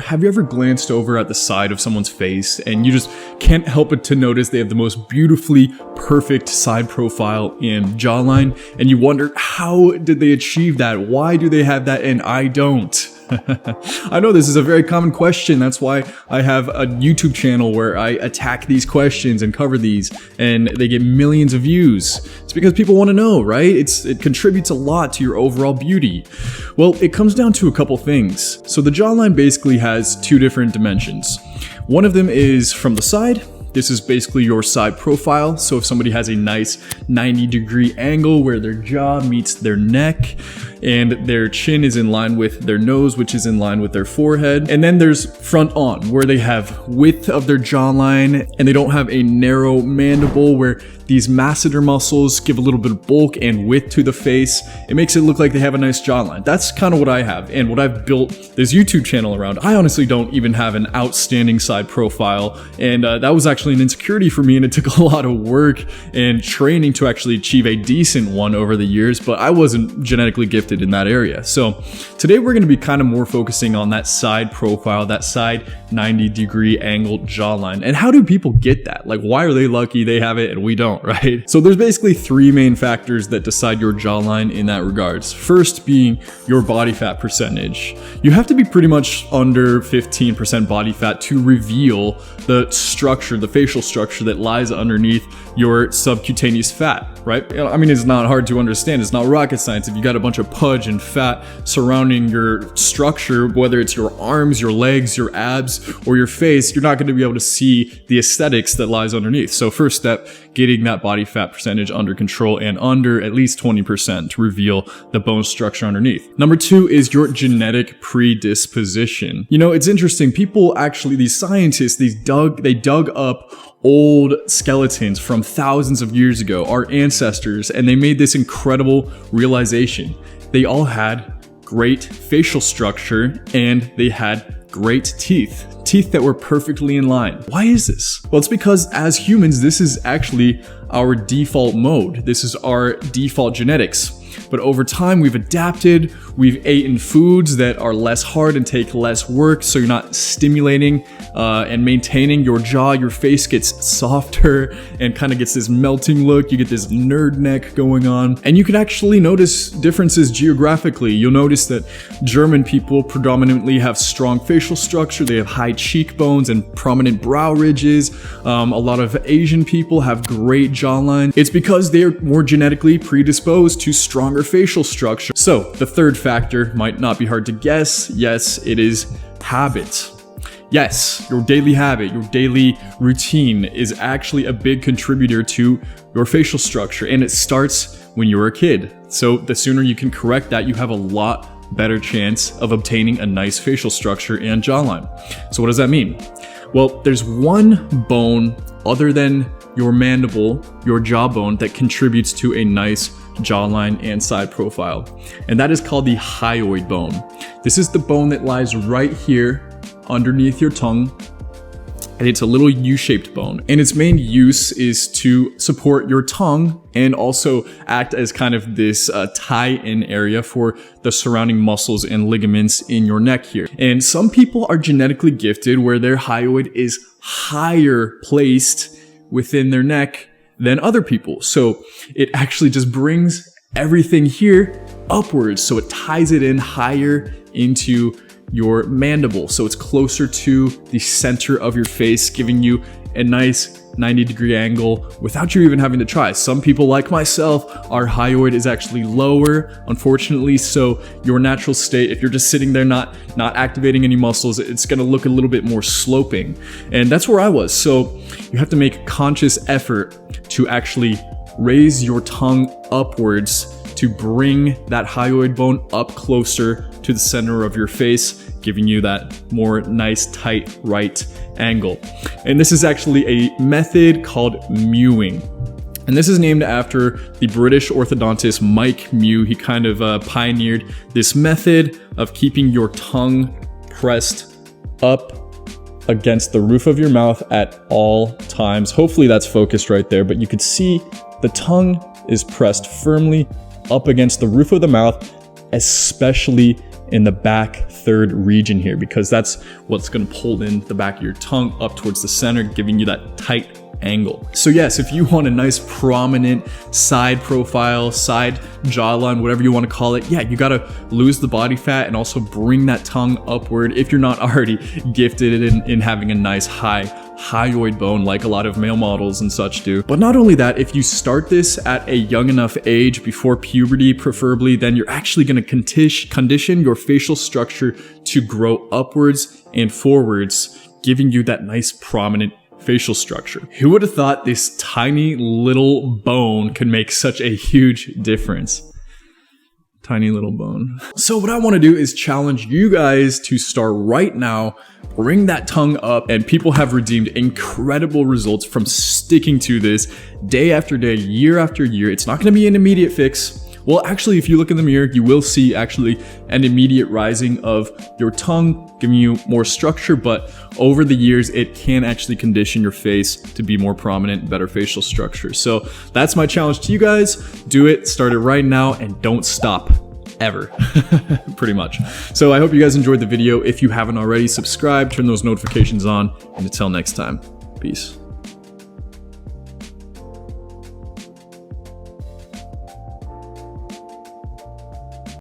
have you ever glanced over at the side of someone's face and you just can't help but to notice they have the most beautifully perfect side profile and jawline, and you wonder, how did they achieve that? Why do they have that and I don't? I know this is a very common question. That's why I have a YouTube channel where I attack these questions and cover these, and they get millions of views. It's because people want to know, right? It contributes a lot to your overall beauty. Well, it comes down to a couple things. So the jawline basically has two different dimensions. One of them is from the side. This is basically your side profile. So if somebody has a nice 90-degree angle where their jaw meets their neck and their chin is in line with their nose, which is in line with their forehead. And then there's front on, where they have width of their jawline and they don't have a narrow mandible where these masseter muscles give a little bit of bulk and width to the face. It makes it look like they have a nice jawline. That's kind of what I have and what I've built this YouTube channel around. I honestly don't even have an outstanding side profile, and that was actually an insecurity for me, and it took a lot of work and training to actually achieve a decent one over the years, but I wasn't genetically gifted in that area. So today we're going to be kind of more focusing on that side profile, that side 90-degree angled jawline. And how do people get that? Like, why are they lucky they have it and we don't, right? So there's basically three main factors that decide your jawline in that regards. First being your body fat percentage. You have to be pretty much under 15% body fat to reveal the structure, the facial structure that lies underneath your subcutaneous fat, right? I mean, it's not hard to understand. It's not rocket science. If you got a bunch of pudge and fat surrounding your structure, whether it's your arms, your legs, your abs, or your face, you're not going to be able to see the aesthetics that lies underneath. So first step, getting that body fat percentage under control and under at least 20% to reveal the bone structure underneath. Number two is your genetic predisposition. You know, it's interesting. People actually, these scientists, they dug up old skeletons from thousands of years ago, our ancestors, and they made this incredible realization. They all had great facial structure and they had great teeth that were perfectly in line. Why is this? Well, it's because as humans, this is actually our default mode. This is our default genetics. But over time, we've adapted, we've eaten foods that are less hard and take less work, so you're not stimulating and maintaining your jaw. Your face gets softer and kind of gets this melting look. You get this nerd neck going on. And you can actually notice differences geographically. You'll notice that German people predominantly have strong facial structure. They have high cheekbones and prominent brow ridges. A lot of Asian people have great jawline. It's because they're more genetically predisposed to stronger facial structure. So the third factor might not be hard to guess. Yes, it is habit. Yes, your daily habit, your daily routine is actually a big contributor to your facial structure, and it starts when you're a kid. So the sooner you can correct that, you have a lot better chance of obtaining a nice facial structure and jawline. So what does that mean? Well, there's one bone other than your mandible, your jawbone, that contributes to a nice jawline and side profile, and that is called the hyoid bone. This is the bone that lies right here underneath your tongue, and it's a little U-shaped bone, and its main use is to support your tongue and also act as kind of this tie-in area for the surrounding muscles and ligaments in your neck here. And some people are genetically gifted where their hyoid is higher placed within their neck than other people. So it actually just brings everything here upwards. So it ties it in higher into your mandible. So it's closer to the center of your face, giving you a nice 90-degree angle without you even having to try. Some people like myself, our hyoid is actually lower, unfortunately. So your natural state, if you're just sitting there not activating any muscles, it's gonna look a little bit more sloping. And that's where I was. So you have to make a conscious effort to actually raise your tongue upwards to bring that hyoid bone up closer to the center of your face, giving you that more nice, tight, right angle. And this is actually a method called mewing. And this is named after the British orthodontist Mike Mew. He kind of pioneered this method of keeping your tongue pressed up against the roof of your mouth at all times. Hopefully that's focused right there, but you could see the tongue is pressed firmly up against the roof of the mouth, especially in the back third region here, because that's what's going to pull in the back of your tongue up towards the center, giving you that tight angle. So yes, if you want a nice prominent side profile, side jawline, whatever you want to call it, yeah, you got to lose the body fat and also bring that tongue upward if you're not already gifted in having a nice hyoid bone like a lot of male models and such do. But not only that, if you start this at a young enough age, before puberty preferably, then you're actually going to condition your facial structure to grow upwards and forwards, giving you that nice prominent facial structure. Who would have thought this tiny little bone could make such a huge difference? Tiny little bone. So what I want to do is challenge you guys to start right now, bring that tongue up, and people have redeemed incredible results from sticking to this day after day, year after year. It's not going to be an immediate fix. Well, actually, if you look in the mirror, you will see actually an immediate rising of your tongue, giving you more structure, but over the years, it can actually condition your face to be more prominent, better facial structure. So that's my challenge to you guys. Do it, start it right now, and don't stop. Ever, pretty much. So I hope you guys enjoyed the video. If you haven't already, subscribe, turn those notifications on, and until next time, peace.